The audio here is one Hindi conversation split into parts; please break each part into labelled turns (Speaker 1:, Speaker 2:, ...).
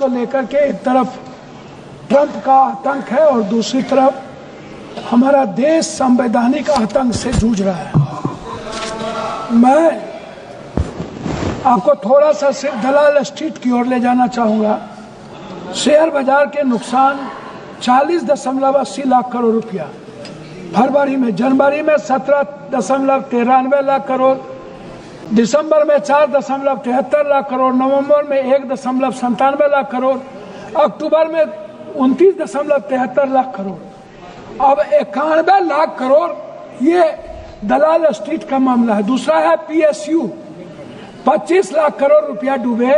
Speaker 1: को लेकर के एक तरफ ट्रंप का आतंक है और दूसरी तरफ हमारा देश संवैधानिक आतंक से जूझ रहा है। मैं आपको थोड़ा सा सिर्फ दलाल स्ट्रीट की ओर ले जाना चाहूँगा। शेयर बाजार के नुकसान 40.80 लाख करोड़ रुपया फरवरी में, जनवरी में 17.93 लाख करोड़, दिसंबर में 4.73 लाख करोड़, नवंबर में 1.97 लाख करोड़, अक्टूबर में 29.73 लाख करोड़, अब 91 लाख करोड़। ये दलाल स्ट्रीट का मामला है। दूसरा है PSU, 25 लाख करोड़ रुपया डूबे,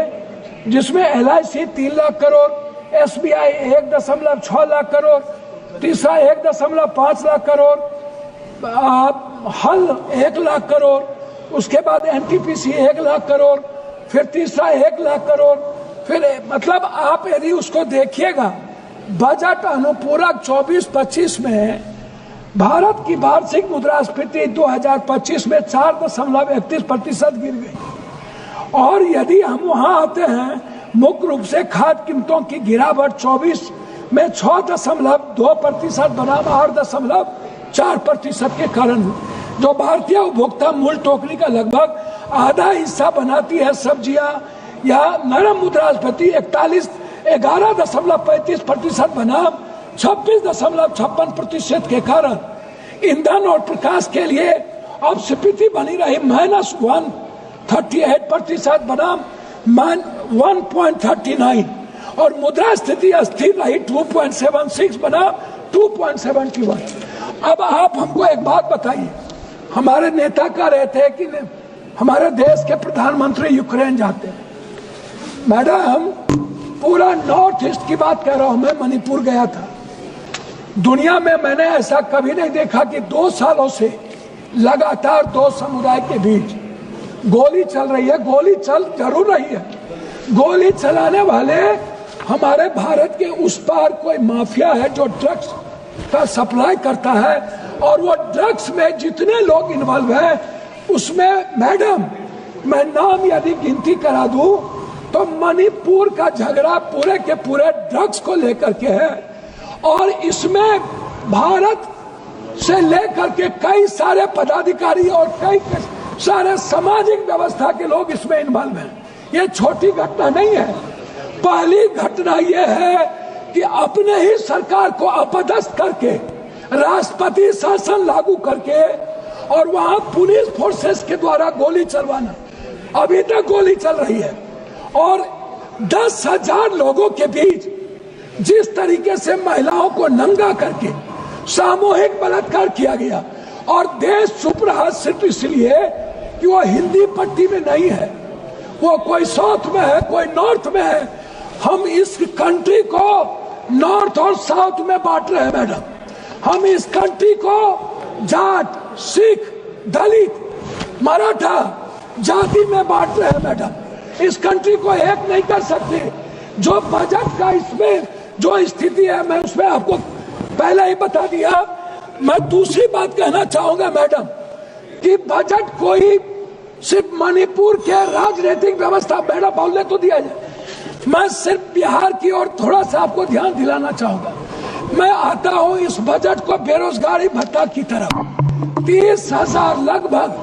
Speaker 1: जिसमें LIC 3 लाख करोड़, SBI 1.6 लाख करोड़, तीसरा 1.5 लाख करोड़, हल 1 लाख करोड़, उसके बाद NTPC 1 लाख करोड़, फिर तीसरा 1 लाख करोड़, फिर मतलब आप यदि उसको देखिएगा, बजट अनुपूरक 24-25 में भारत की वार्षिक मुद्रास्फीति 2025 में 4.31% गिर गई। और यदि हम वहां आते हैं, मुख्य रूप से खाद्य कीमतों की गिरावट 24 में 6.2% बनाम 8.4% के कारण, जो भारतीय उपभोक्ता मूल टोकरी का लगभग आधा हिस्सा बनाती है सब्जियां, या नरम मुद्रास्फीति 11.35% बनाम 26.56% के कारण ईंधन और प्रकाश के लिए अब स्फीति बनी रही -138% बनाम 1.39, और मुद्रा स्थिति अस्थिर रही 2.76 बनाम 2.71। अब आप हमको एक बात बताइए, हमारे नेता कह रहे थे कि हमारे देश के प्रधानमंत्री यूक्रेन जाते हैं। मैडम, पूरा नॉर्थ ईस्ट की बात कह रहा हूं, मैं मणिपुर गया था। दुनिया में मैंने ऐसा कभी नहीं देखा कि 2 सालों से लगातार 2 समुदाय के बीच गोली चल रही है। गोली चल जरूर रही है, गोली चलाने वाले हमारे भारत के उस पार कोई माफिया है जो ड्रग्स का सप्लाई करता है, और वो ड्रग्स में जितने लोग इन्वॉल्व हैं उसमें मैडम, मैं नाम यदि गिनती करा दूं तो मणिपुर का झगड़ा पूरे के पूरे ड्रग्स को लेकर के है, और इसमें भारत से लेकर के कई सारे पदाधिकारी और कई सारे सामाजिक व्यवस्था के लोग इसमें इन्वॉल्व हैं। ये छोटी घटना नहीं है। पहली घटना यह है कि अपने ही सरकार को अपदस्थ करके, राष्ट्रपति शासन लागू करके, और वहां पुलिस फोर्सेस के द्वारा गोली चलवाना, अभी तक गोली चल रही है। और 10,000 लोगों के बीच जिस तरीके से महिलाओं को नंगा करके सामूहिक बलात्कार किया गया, और देश चुप रहा सिर्फ इसलिए कि वो हिंदी पट्टी में नहीं है, वो कोई साउथ में है, कोई नॉर्थ में है। हम इस कंट्री को नॉर्थ और साउथ में बांट रहे हैं मैडम। हम इस कंट्री को जाट, सिख, दलित, मराठा जाति में बांट रहे हैं मैडम। इस कंट्री को एक नहीं कर सकते। जो बजट का इसमें जो स्थिति है, मैं उसमें आपको पहले ही बता दिया। मैं दूसरी बात कहना चाहूंगा मैडम कि बजट कोई सिर्फ मणिपुर के राजनीतिक व्यवस्था, मैडम बोलने तो दिया जाए, मैं सिर्फ बिहार की ओर थोड़ा सा आपको ध्यान दिलाना चाहूंगा। मैं आता हूं इस बजट को बेरोजगारी भत्ता की तरफ। 30,000 लगभग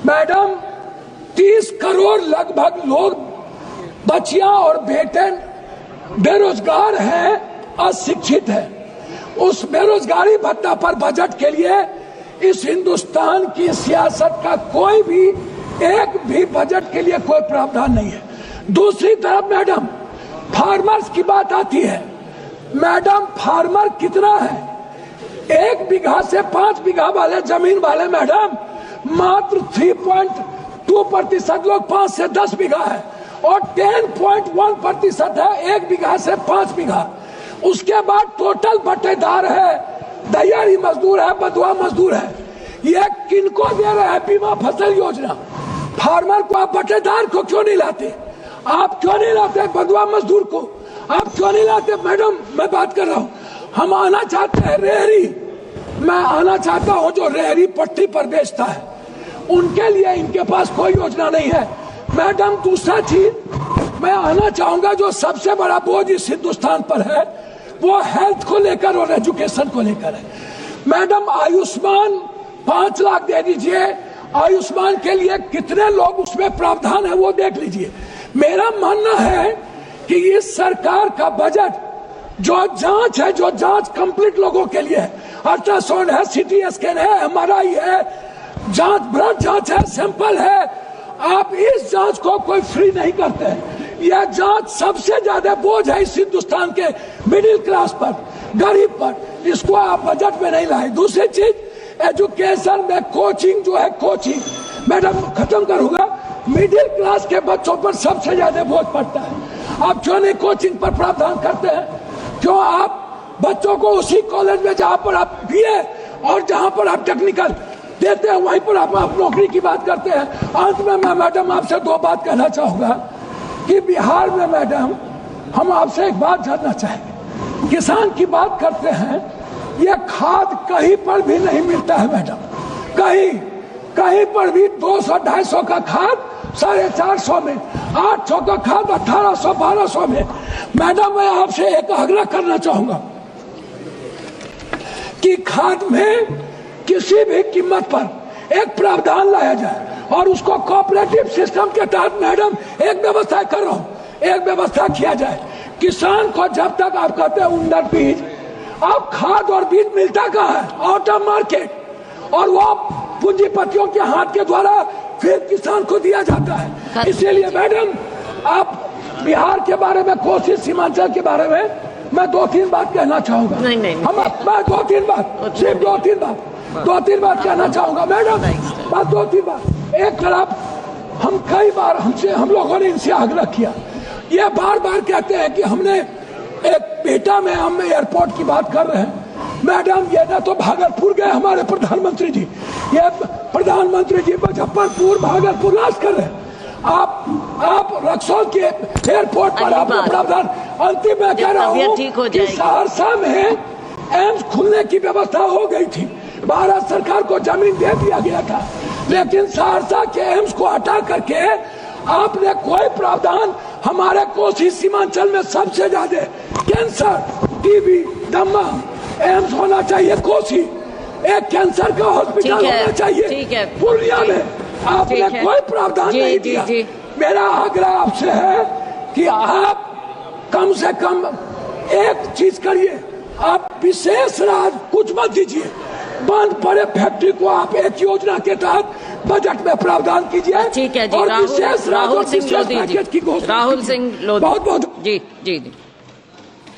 Speaker 1: मैडम, 30 करोड़ लगभग लोग, बच्चियां और बेटे बेरोजगार हैं, अशिक्षित हैं। उस बेरोजगारी भत्ता पर बजट के लिए इस हिंदुस्तान की सियासत का कोई भी एक भी बजट के लिए कोई प्रावधान नहीं है। दूसरी तरफ मैडम, फार्मर्स की बात आती है। मैडम, फार्मर कितना है? 1 बीघा से 5 बीघा वाले जमीन वाले मैडम मात्र 3.2% लोग 5 से 10 बीघा है, और 10.1% है 1 बीघा से 5 बीघा। उसके बाद टोटल बटेदार है, दिहाड़ी मजदूर है, बंधुआ मजदूर है। ये किनको दे रहे हैं बीमा फसल योजना? फार्मर को। आप बटेदार को क्यों नहीं लाते? आप क्यों नहीं लाते बंधुआ मजदूर को? आप क्यों नहीं लाते? मैडम, मैं बात कर रहा हूँ, हम आना चाहते हैं रेहड़ी, मैं आना चाहता हूँ जो रेहड़ी पट्टी पर बेचता है, उनके लिए इनके पास कोई योजना नहीं है। मैडम, दूसरा चीज, मैं आना चाहूंगा जो सबसे बड़ा बोझ इस हिंदुस्तान पर है वो हेल्थ को लेकर और एजुकेशन को लेकर है। मैडम, आयुष्मान 5 लाख दे दीजिए, आयुष्मान के लिए कितने लोग उसमें प्रावधान है वो देख लीजिए। मेरा मानना है कि इस सरकार का बजट जो जांच है, जो जांच कंप्लीट लोगों के लिए है, अल्ट्रासाउंड है, सीटी स्कैन है, एमआरआई है, जांच ब्लड जांच है, सैंपल है, आप इस जांच को कोई फ्री नहीं करते हैं। यह जांच सबसे ज्यादा बोझ है इस हिंदुस्तान के मिडिल क्लास पर, गरीब पर, इसको आप बजट में नहीं लाए। दूसरी चीज, एजुकेशन में कोचिंग जो है, कोचिंग मैडम खत्म करूंगा, मिडिल क्लास के बच्चों पर सबसे ज्यादा बोझ पड़ता है। आप क्यों नहीं कोचिंग पर प्रावधान करते हैं? क्यों आप बच्चों को उसी कॉलेज में जहां पर आप बीए और जहां पर आप टेक्निकल देते हैं वहीं पर आप नौकरी की बात करते हैं? अंत में मैं मैडम आपसे 2 बात कहना चाहूंगा कि बिहार में मैडम हम आपसे एक बात जानना चाहेंगे। किसान की बात करते हैं, ये खाद कहीं पर भी नहीं मिलता है मैडम, कहीं पर भी 200-250 का खाद 450 में, 800 का खाद 1800-1200 में। मैडम, मैं आपसे एक आग्रह करना चाहूंगा कि खाद में किसी भी कीमत पर एक प्रावधान लाया जाए और उसको कोऑपरेटिव सिस्टम के तहत मैडम एक व्यवस्था कर रहा हूं, एक व्यवस्था किया जाए। किसान को जब तक आप कहते हैं उन्नत बीज, अब खाद और बीज मिलता कहाँ है? आउट ऑफ मार्केट, और वो पूंजीपतियों के हाथ के द्वारा फिर किसान को दिया जाता है। इसीलिए मैडम, आप बिहार के बारे में, कोसी सीमांचल के बारे में मैं 2-3 बात कहना चाहूंगा।
Speaker 2: नहीं।
Speaker 1: मैं 2-3 बात, सिर्फ 2-3 बात कहना चाहूंगा मैडम, बस 2-3 बात। एक तरफ कई बार हम लोगों ने इनसे आग्रह किया, ये बार कहते हैं कि हमने एक बेटा में हम एयरपोर्ट की बात कर रहे हैं। मैडम, ये ना तो भागलपुर गए हमारे प्रधानमंत्री जी, ये प्रधानमंत्री जी मुजफ्फरपुर भागलपुर राज कर रहे हैं। आप रक्सौल के एयरपोर्ट पर आपने प्रावधान, अंतिम में कह रहा हूँ कि सहरसा में एम्स खुलने की व्यवस्था हो गई थी, भारत सरकार को जमीन दे दिया गया था, लेकिन सहरसा के एम्स को हटा करके आपने कोई प्रावधान, हमारे कोसी सीमांचल में सबसे ज्यादा कैंसर, टीबी, दमा, एम्स होना चाहिए कोसी, एक कैंसर का हॉस्पिटल होना चाहिए पूर्णिया में, आपने कोई प्रावधान नहीं दिया। मेरा आग्रह आपसे है कि आप कम से कम एक चीज करिए, आप विशेष राज कुछ मत दीजिए, बंद पड़े फैक्ट्री को आप एक योजना के तहत बजट में प्रावधान कीजिए।
Speaker 2: ठीक है जी,
Speaker 1: और विशेष
Speaker 2: राहुल सिंह लोधी
Speaker 1: की घोषणा,
Speaker 2: राहुल सिंह लोधी,
Speaker 1: बहुत
Speaker 2: जी।